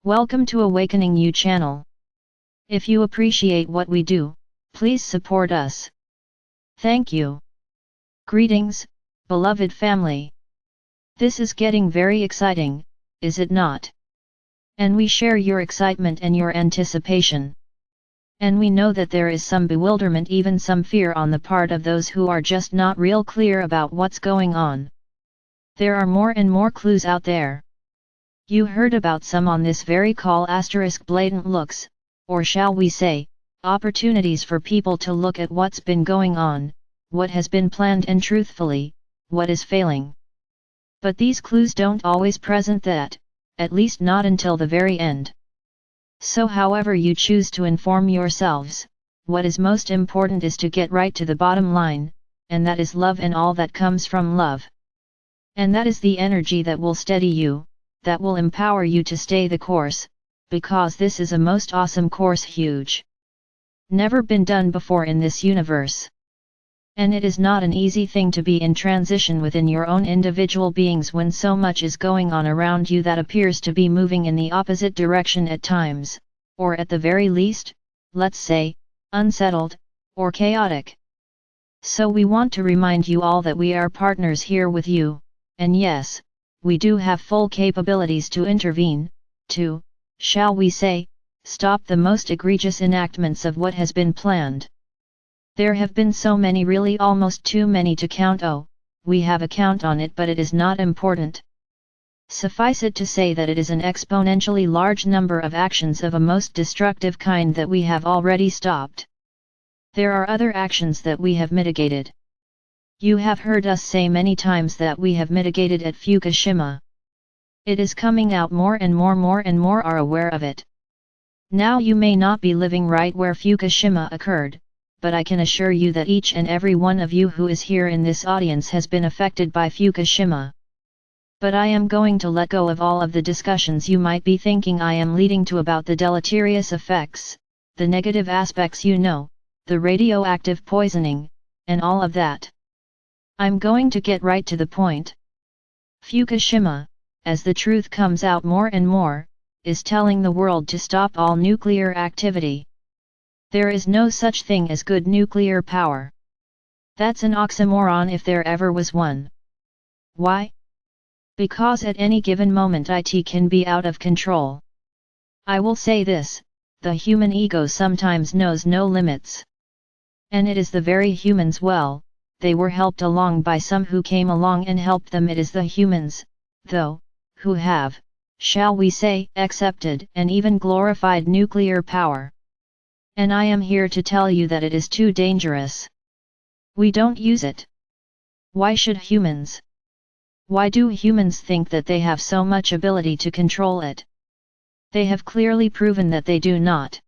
Welcome to Awakening You channel. If you appreciate what we do, please support us. Thank you. Greetings, beloved family. This is getting very exciting, is it not? And we share your excitement and your anticipation. And we know that there is some bewilderment, even some fear on the part of those who are just not real clear about what's going on. There are more and more clues out there. You heard about some on this very call. Blatant looks, or shall we say, opportunities for people to look at what's been going on, what has been planned, and truthfully, what is failing. But these clues don't always present that, at least not until the very end. So however you choose to inform yourselves, what is most important is to get right to the bottom line, and that is love and all that comes from love. And that is the energy that will steady you, that will empower you to stay the course, because this is a most awesome course, huge. Never been done before in this universe. And it is not an easy thing to be in transition within your own individual beings when so much is going on around you that appears to be moving in the opposite direction at times, or at the very least, let's say, unsettled, or chaotic. So we want to remind you all that we are partners here with you, and yes, we do have full capabilities to intervene, to, shall we say, stop the most egregious enactments of what has been planned. There have been so many, really almost too many to count. Oh, we have a count on it, but it is not important. Suffice it to say that it is an exponentially large number of actions of a most destructive kind that we have already stopped. There are other actions that we have mitigated. You have heard us say many times that we have mitigated at Fukushima. It is coming out more and more are aware of it. Now you may not be living right where Fukushima occurred, but I can assure you that each and every one of you who is here in this audience has been affected by Fukushima. But I am going to let go of all of the discussions you might be thinking I am leading to about the deleterious effects, the negative aspects, the radioactive poisoning, and all of that. I'm going to get right to the point. Fukushima, as the truth comes out more and more, is telling the world to stop all nuclear activity. There is no such thing as good nuclear power. That's an oxymoron if there ever was one. Why? Because at any given moment it can be out of control. I will say this, the human ego sometimes knows no limits. And it is the very humans, well, they were helped along by some who came along and helped them. It is the humans, though, who have, shall we say, accepted and even glorified nuclear power. And I am here to tell you that it is too dangerous. We don't use it. Why should humans? Why do humans think that they have so much ability to control it? They have clearly proven that they do not.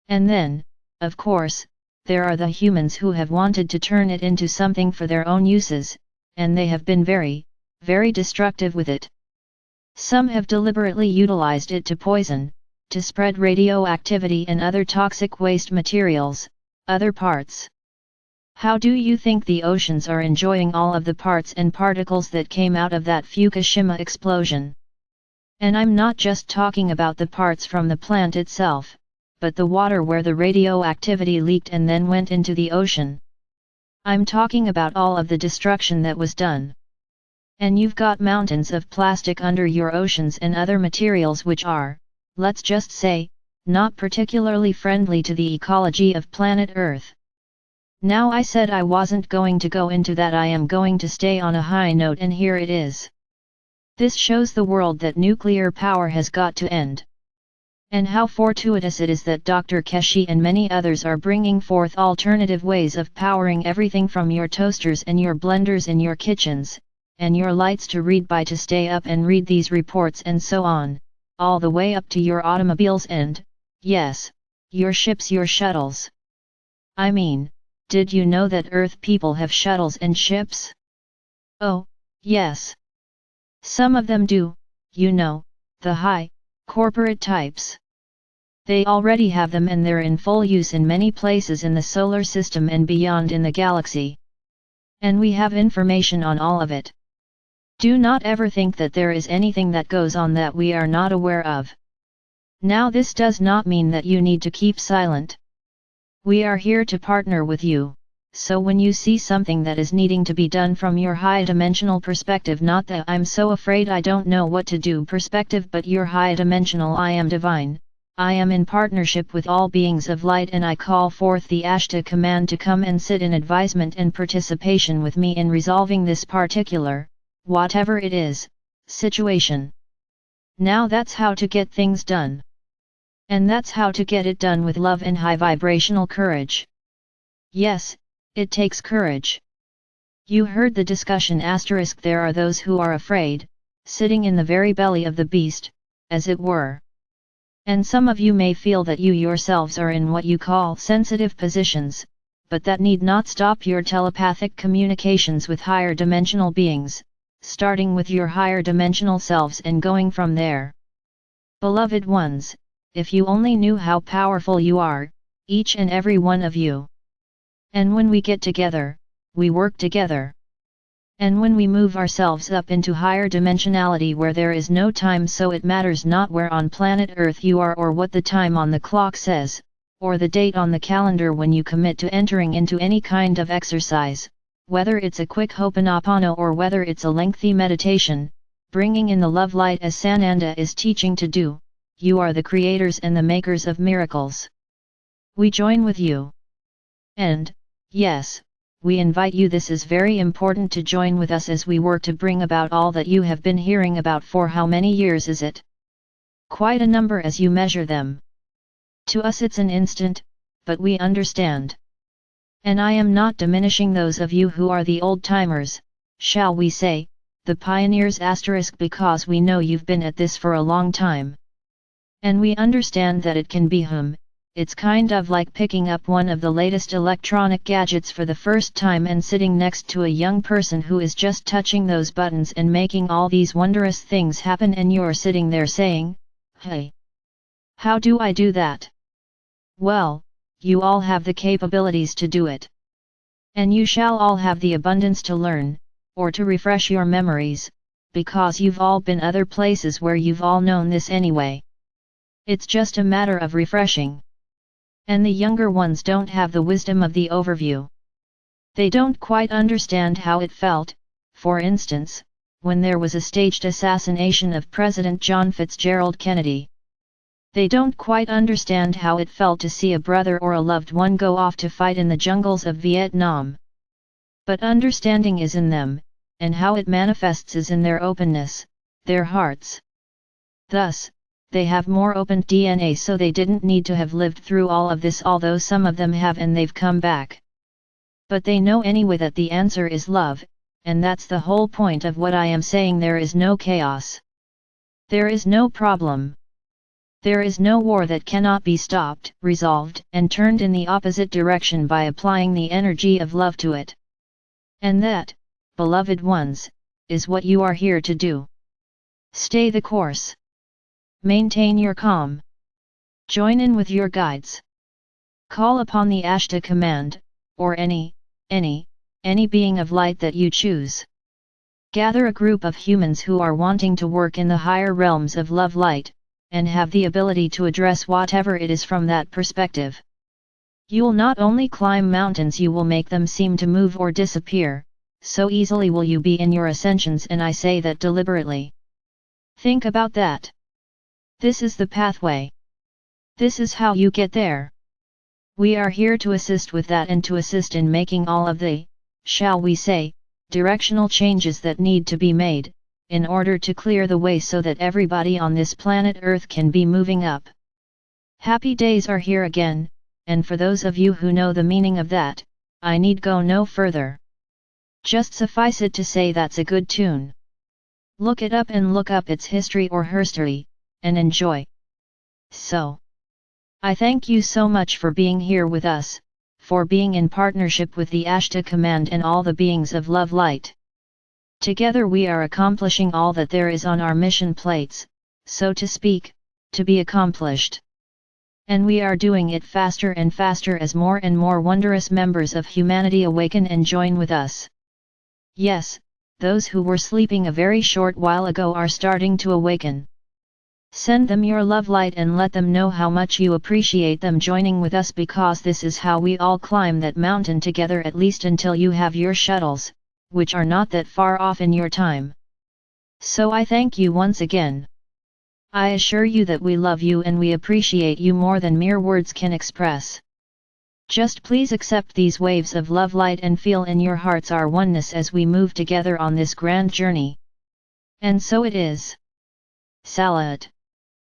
And then, of course, there are the humans who have wanted to turn it into something for their own uses, and they have been very, very destructive with it. Some have deliberately utilized it to poison, to spread radioactivity and other toxic waste materials, other parts. How do you think the oceans are enjoying all of the parts and particles that came out of that Fukushima explosion? And I'm not just talking about the parts from the plant itself, but the water where the radioactivity leaked and then went into the ocean. I'm talking about all of the destruction that was done. And you've got mountains of plastic under your oceans and other materials which are, let's just say, not particularly friendly to the ecology of planet Earth. Now I said I wasn't going to go into that. I am going to stay on a high note, and here it is. This shows the world that nuclear power has got to end. And how fortuitous it is that Dr. Keshi and many others are bringing forth alternative ways of powering everything from your toasters and your blenders in your kitchens, and your lights to read by to stay up and read these reports and so on, all the way up to your automobiles and, yes, your ships, your shuttles. I mean, did you know that Earth people have shuttles and ships? Oh, yes. Some of them do, the high, corporate types. They already have them and they're in full use in many places in the solar system and beyond in the galaxy. And we have information on all of it. Do not ever think that there is anything that goes on that we are not aware of. Now this does not mean that you need to keep silent. We are here to partner with you, so when you see something that is needing to be done from your high dimensional perspective, not the I'm so afraid I don't know what to do perspective, but your high dimensional I am divine, I am in partnership with all beings of light, and I call forth the Ashtar command to come and sit in advisement and participation with me in resolving this particular, whatever it is, situation. Now that's how to get things done. And that's how to get it done with love and high vibrational courage. Yes, it takes courage. You heard the discussion asterisk. There are those who are afraid, sitting in the very belly of the beast, as it were. And some of you may feel that you yourselves are in what you call sensitive positions, but that need not stop your telepathic communications with higher dimensional beings, starting with your higher dimensional selves and going from there. Beloved ones, if you only knew how powerful you are, each and every one of you. And when we get together, we work together. And when we move ourselves up into higher dimensionality where there is no time, so it matters not where on planet Earth you are or what the time on the clock says, or the date on the calendar when you commit to entering into any kind of exercise, whether it's a quick Ho'oponopono or whether it's a lengthy meditation, bringing in the love light as Sananda is teaching to do. You are the creators and the makers of miracles. We join with you. And, yes, we invite you. This is very important to join with us as we work to bring about all that you have been hearing about. For how many years is it? Quite a number as you measure them. To us it's an instant, but we understand. And I am not diminishing those of you who are the old-timers, shall we say, the pioneers asterisk, because we know you've been at this for a long time. And we understand that it can be it's kind of like picking up one of the latest electronic gadgets for the first time and sitting next to a young person who is just touching those buttons and making all these wondrous things happen, and you're sitting there saying, hey, how do I do that? Well, you all have the capabilities to do it. And you shall all have the abundance to learn, or to refresh your memories, because you've all been other places where you've all known this anyway. It's just a matter of refreshing. And the younger ones don't have the wisdom of the overview. They don't quite understand how it felt, for instance, when there was a staged assassination of President John Fitzgerald Kennedy. They don't quite understand how it felt to see a brother or a loved one go off to fight in the jungles of Vietnam. But understanding is in them, and how it manifests is in their openness, their hearts. Thus, they have more open DNA, so they didn't need to have lived through all of this, although some of them have and they've come back. But they know anyway that the answer is love, and that's the whole point of what I am saying. There is no chaos. There is no problem. There is no war that cannot be stopped, resolved, and turned in the opposite direction by applying the energy of love to it. And that, beloved ones, is what you are here to do. Stay the course. Maintain your calm. Join in with your guides. Call upon the Ashtar command, or any being of light that you choose. Gather a group of humans who are wanting to work in the higher realms of love light, and have the ability to address whatever it is from that perspective. You'll not only climb mountains, you will make them seem to move or disappear, so easily will you be in your ascensions, and I say that deliberately. Think about that. This is the pathway. This is how you get there. We are here to assist with that and to assist in making all of the, shall we say, directional changes that need to be made, in order to clear the way so that everybody on this planet Earth can be moving up. Happy days are here again, and for those of you who know the meaning of that, I need go no further. Just suffice it to say that's a good tune. Look it up and look up its history or herstory, and enjoy. So, I thank you so much for being here with us, for being in partnership with the Ashtar command and all the beings of love light. Together we are accomplishing all that there is on our mission plates, so to speak, to be accomplished. And we are doing it faster and faster as more and more wondrous members of humanity awaken and join with us. Yes, those who were sleeping a very short while ago are starting to awaken. Send them your love light and let them know how much you appreciate them joining with us, because this is how we all climb that mountain together, at least until you have your shuttles, which are not that far off in your time. So I thank you once again. I assure you that we love you and we appreciate you more than mere words can express. Just please accept these waves of love light and feel in your hearts our oneness as we move together on this grand journey. And so it is. Salat.